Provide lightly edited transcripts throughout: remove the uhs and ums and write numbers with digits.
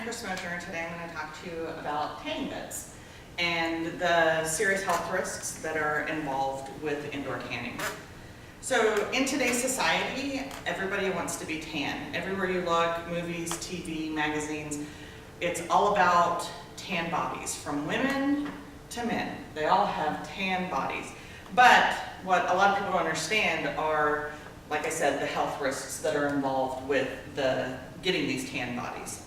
Chris Mosher, and today I'm going to talk to you about tanning beds and the serious health risks that are involved with indoor tanning. So in today's society, everybody wants to be tan. Everywhere you look, movies, TV, magazines, it's all about tan bodies, from women to men. They all have tan bodies. But what a lot of people don't understand are, like I said, the health risks that are involved with getting these tan bodies.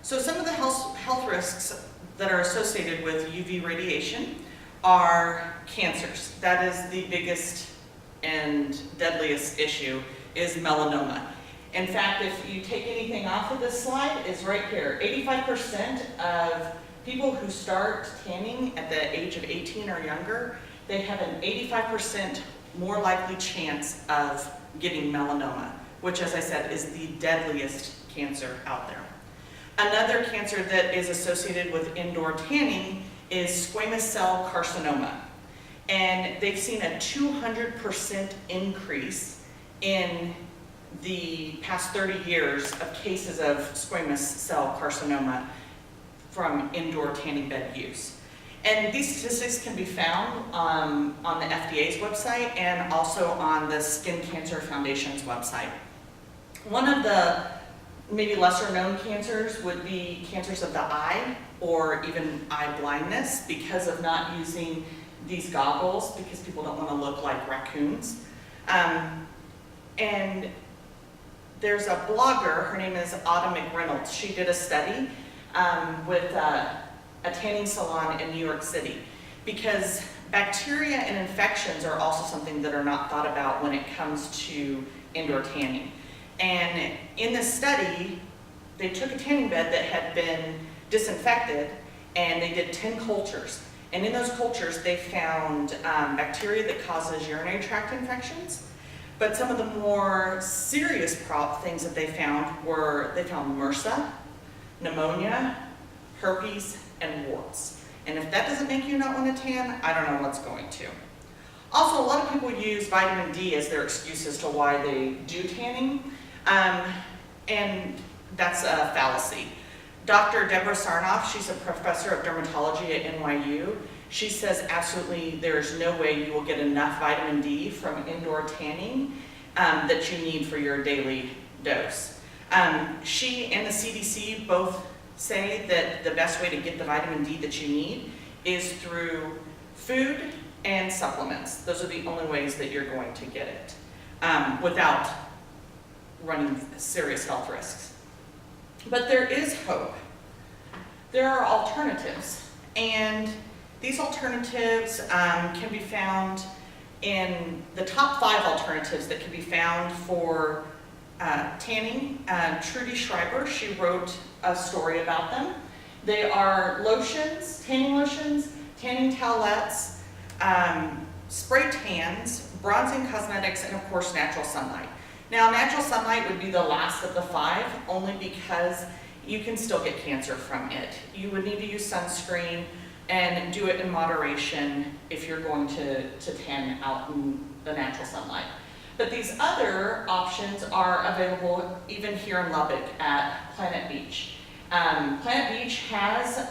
So some of the health risks that are associated with UV radiation are cancers. That is the biggest and deadliest issue, is melanoma. In fact, if you take anything off of this slide, is right here. 85% of people who start tanning at the age of 18 or younger, they have an 85% more likely chance of getting melanoma, which, as I said, is the deadliest cancer out there. Another cancer that is associated with indoor tanning is squamous cell carcinoma. And they've seen a 200% increase in the past 30 years of cases of squamous cell carcinoma from indoor tanning bed use. And these statistics can be found on the FDA's website and also on the Skin Cancer Foundation's website. One of the maybe lesser known cancers would be cancers of the eye or even eye blindness because of not using these goggles, because people don't want to look like raccoons. And there's a blogger, her name is Autumn McReynolds. She did a study with a tanning salon in New York City, because bacteria and infections are also something that are not thought about when it comes to indoor tanning. And in this study, they took a tanning bed that had been disinfected and they did 10 cultures. And in those cultures, they found bacteria that causes urinary tract infections. But some of the more serious things that they found were, they found MRSA, pneumonia, herpes, and warts. And if that doesn't make you not want to tan, I don't know what's going to. Also, a lot of people use vitamin D as their excuse as to why they do tanning, and that's a fallacy. Dr. Deborah Sarnoff, she's a professor of dermatology at NYU. She says absolutely there's no way you will get enough vitamin D from indoor tanning that you need for your daily dose. She and the CDC both say that the best way to get the vitamin D that you need is through food and supplements. Those are the only ways that you're going to get it without running serious health risks. But there is hope. There are alternatives, and these alternatives can be found in the top 5 alternatives that can be found for tanning. Trudy Schreiber, she wrote a story about them. They are lotions, tanning towelettes, spray tans, bronzing cosmetics, and of course natural sunlight. Now, natural sunlight would be the last of the 5, only because you can still get cancer from it. You would need to use sunscreen and do it in moderation if you're going to tan out in the natural sunlight. But these other options are available even here in Lubbock at Planet Beach. Planet Beach has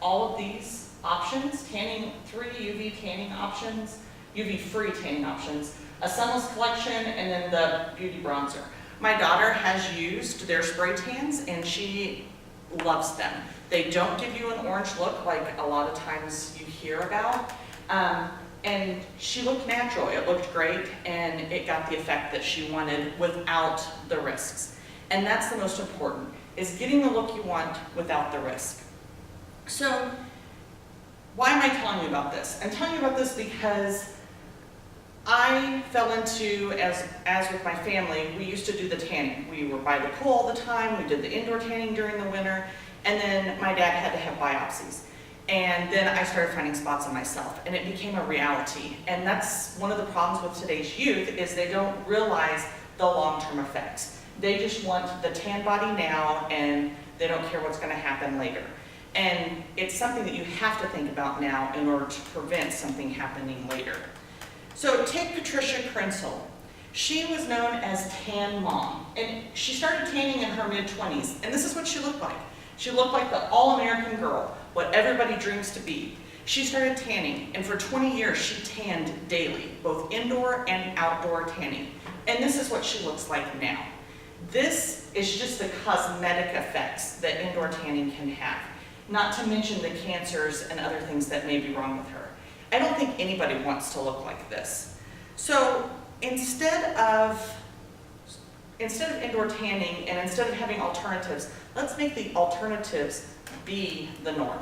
all of these options, 3 UV tanning options, UV-free tanning options, a sunless collection, and then the beauty bronzer. My daughter has used their spray tans and she loves them. They don't give you an orange look like a lot of times you hear about. And she looked natural, it looked great, and it got the effect that she wanted without the risks. And that's the most important, is getting the look you want without the risk. So, why am I telling you about this? I'm telling you about this because I fell into, as with my family, we used to do the tanning. We were by the pool all the time, we did the indoor tanning during the winter, and then my dad had to have biopsies. And then I started finding spots on myself, and it became a reality. And that's one of the problems with today's youth, is they don't realize the long-term effects. They just want the tan body now, and they don't care what's gonna happen later. And it's something that you have to think about now in order to prevent something happening later. So take Patricia Krensel. She was known as Tan Mom, and she started tanning in her mid-20s, and this is what she looked like. She looked like the all-American girl, what everybody dreams to be. She started tanning, and for 20 years she tanned daily, both indoor and outdoor tanning. And this is what she looks like now. This is just the cosmetic effects that indoor tanning can have, not to mention the cancers and other things that may be wrong with her. I don't think anybody wants to look like this. So instead of indoor tanning and instead of having alternatives, let's make the alternatives be the norm.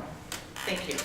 Thank you.